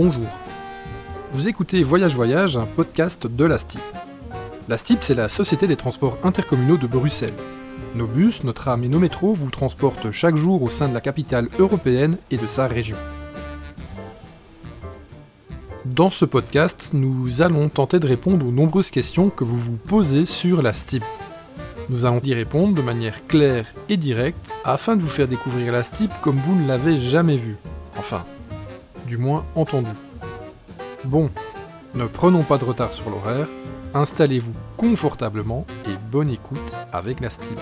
Bonjour. Vous écoutez Voyage Voyage, un podcast de la STIB. La STIB, c'est la Société des transports intercommunaux de Bruxelles. Nos bus, nos trams et nos métros vous transportent chaque jour au sein de la capitale européenne et de sa région. Dans ce podcast, nous allons tenter de répondre aux nombreuses questions que vous vous posez sur la STIB. Nous allons y répondre de manière claire et directe afin de vous faire découvrir la STIB comme vous ne l'avez jamais vue. Enfin, du moins entendu. Bon, ne prenons pas de retard sur l'horaire, installez-vous confortablement et bonne écoute avec la STIB.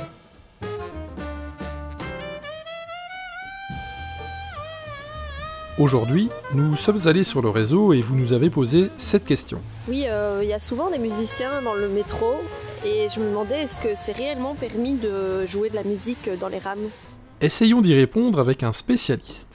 Aujourd'hui, nous sommes allés sur le réseau et vous nous avez posé cette question. Oui, y a souvent des musiciens dans le métro et je me demandais est-ce que c'est réellement permis de jouer de la musique dans les rames ? Essayons d'y répondre avec un spécialiste.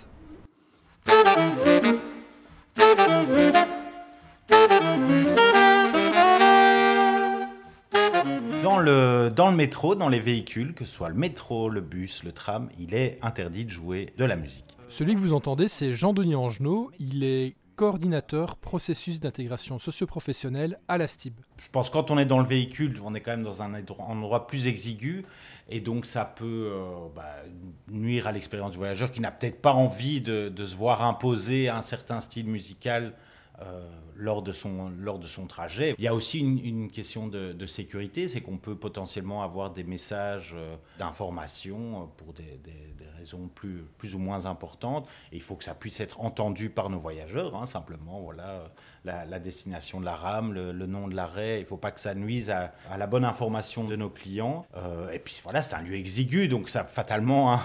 Dans le métro, dans les véhicules, que ce soit le métro, le bus, le tram, il est interdit de jouer de la musique. Celui que vous entendez, c'est Jean-Denis Angenot. Il est coordinateur processus d'intégration socio-professionnelle à la STIB. Je pense que quand on est dans le véhicule, on est quand même dans un endroit plus exigu et donc ça peut nuire à l'expérience du voyageur qui n'a peut-être pas envie de se voir imposer un certain style musical lors de son trajet. Il y a aussi une question de sécurité, c'est qu'on peut potentiellement avoir des messages d'information pour des raisons plus ou moins importantes. Et il faut que ça puisse être entendu par nos voyageurs, simplement, voilà, la destination de la rame, le nom de l'arrêt. Il ne faut pas que ça nuise à la bonne information de nos clients. Et puis voilà, c'est un lieu exigu, donc ça, fatalement,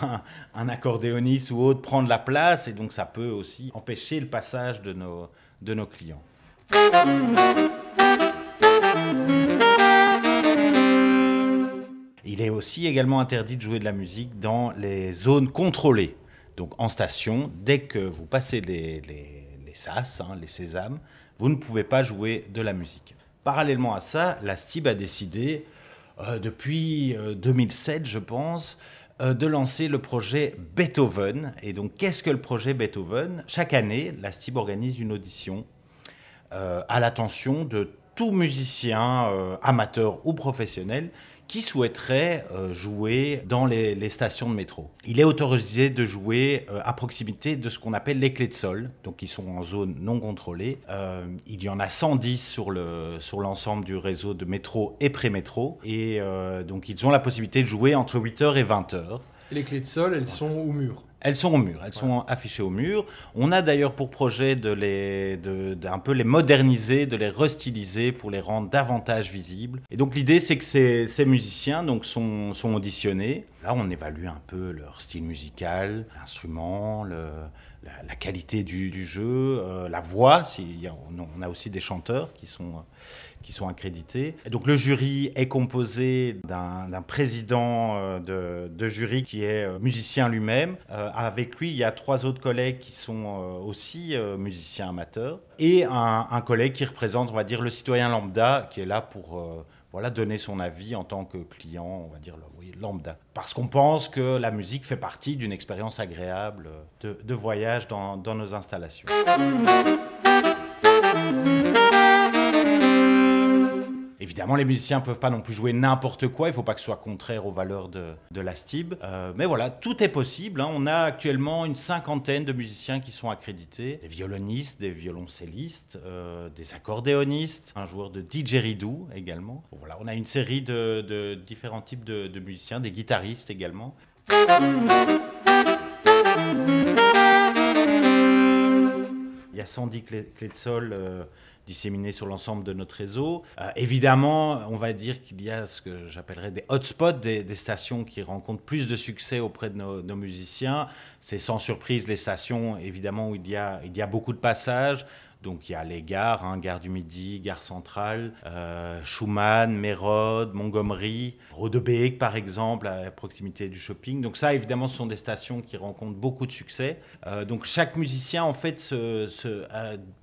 un accordéoniste ou autre prend de la place, et donc ça peut aussi empêcher le passage de nos clients. Il est aussi également interdit de jouer de la musique dans les zones contrôlées. Donc en station, dès que vous passez les sas, les sésames, vous ne pouvez pas jouer de la musique. Parallèlement à ça, la STIB a décidé, depuis 2007 je pense, de lancer le projet Beethoven. Et donc, qu'est-ce que le projet Beethoven ? Chaque année, la STIB organise une audition à l'attention de tout musicien, amateur ou professionnel, qui souhaiterait jouer dans les stations de métro. Il est autorisé de jouer à proximité de ce qu'on appelle les clés de sol, donc qui sont en zone non contrôlée. Il y en a 110 sur l'ensemble du réseau de métro et pré-métro. Et donc ils ont la possibilité de jouer entre 8h et 20h. Et les clés de sol, elles sont au mur. Elles sont au mur, elles sont affichées au mur. On a d'ailleurs pour projet d'un peu les moderniser, de les restyliser pour les rendre davantage visibles. Et donc l'idée, c'est que ces musiciens donc, sont auditionnés. Là, on évalue un peu leur style musical, l'instrument, la qualité du jeu, la voix. On a aussi des chanteurs qui sont accrédités. Et donc le jury est composé d'un président de jury qui est musicien lui-même. Avec lui, il y a 3 autres collègues qui sont aussi musiciens amateurs et un collègue qui représente, on va dire, le citoyen lambda qui est là pour donner son avis en tant que client, on va dire lambda. Parce qu'on pense que la musique fait partie d'une expérience agréable de voyage dans nos installations. Évidemment, les musiciens ne peuvent pas non plus jouer n'importe quoi, il ne faut pas que ce soit contraire aux valeurs de la STIB. Mais voilà, tout est possible. On a actuellement une 50aine de musiciens qui sont accrédités. Des violonistes, des violoncellistes, des accordéonistes, un joueur de didgeridoo également. Bon, voilà, on a une série de différents types de musiciens, des guitaristes également. Il y a 110 clés de sol disséminées sur l'ensemble de notre réseau. Évidemment, on va dire qu'il y a ce que j'appellerais des hotspots, des stations qui rencontrent plus de succès auprès de nos musiciens. C'est sans surprise les stations, évidemment, où il y a beaucoup de passages. Donc il y a les gares, Gare du Midi, Gare Centrale, Schumann, Mérode, Montgomery, Rodebeek par exemple, à proximité du shopping. Donc ça, évidemment, ce sont des stations qui rencontrent beaucoup de succès. Donc chaque musicien, en fait,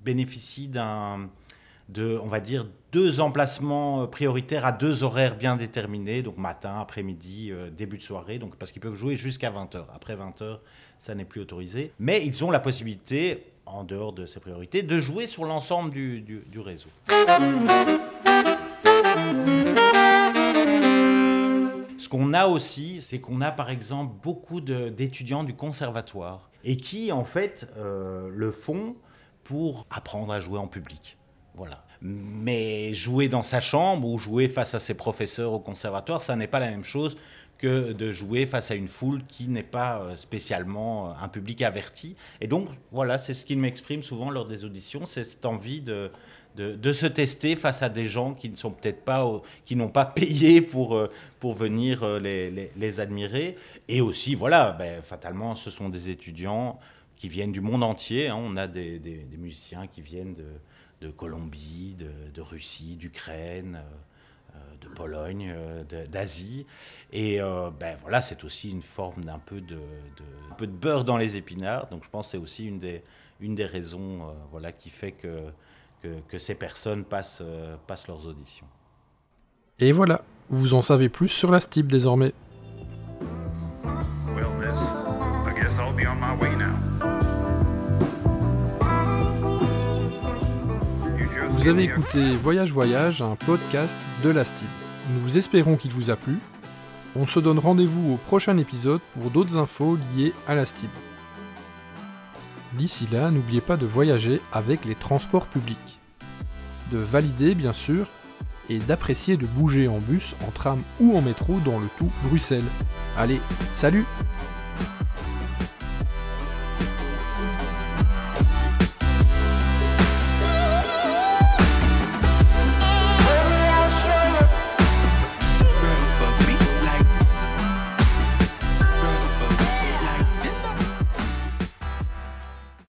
bénéficie on va dire, 2 emplacements prioritaires à 2 horaires bien déterminés, donc matin, après-midi, début de soirée, donc parce qu'ils peuvent jouer jusqu'à 20h. Après 20h, ça n'est plus autorisé. Mais ils ont la possibilité en dehors de ses priorités, de jouer sur l'ensemble du réseau. Ce qu'on a aussi, c'est qu'on a par exemple beaucoup d'étudiants du conservatoire et qui en fait le font pour apprendre à jouer en public. Voilà. Mais jouer dans sa chambre ou jouer face à ses professeurs au conservatoire, ça n'est pas la même chose que de jouer face à une foule qui n'est pas spécialement un public averti. Et donc, voilà, c'est ce qu'il m'exprime souvent lors des auditions, c'est cette envie de se tester face à des gens qui ne sont peut-être pas, qui n'ont pas payé pour venir les admirer. Et aussi, voilà, fatalement, ce sont des étudiants qui viennent du monde entier. Hein. On a des musiciens qui viennent de Colombie, de Russie, d'Ukraine, de Pologne, d'Asie. Et voilà, c'est aussi une forme d'un peu de beurre dans les épinards. Donc je pense que c'est aussi une des raisons voilà, qui fait que ces personnes passent leurs auditions. Et voilà, vous en savez plus sur la STIB désormais. Well, miss, I guess I'll be on my way now. Vous avez écouté Voyage Voyage, un podcast de la STIB. Nous espérons qu'il vous a plu. On se donne rendez-vous au prochain épisode pour d'autres infos liées à la STIB. D'ici là, n'oubliez pas de voyager avec les transports publics. De valider, bien sûr, et d'apprécier de bouger en bus, en tram ou en métro dans le tout Bruxelles. Allez, salut!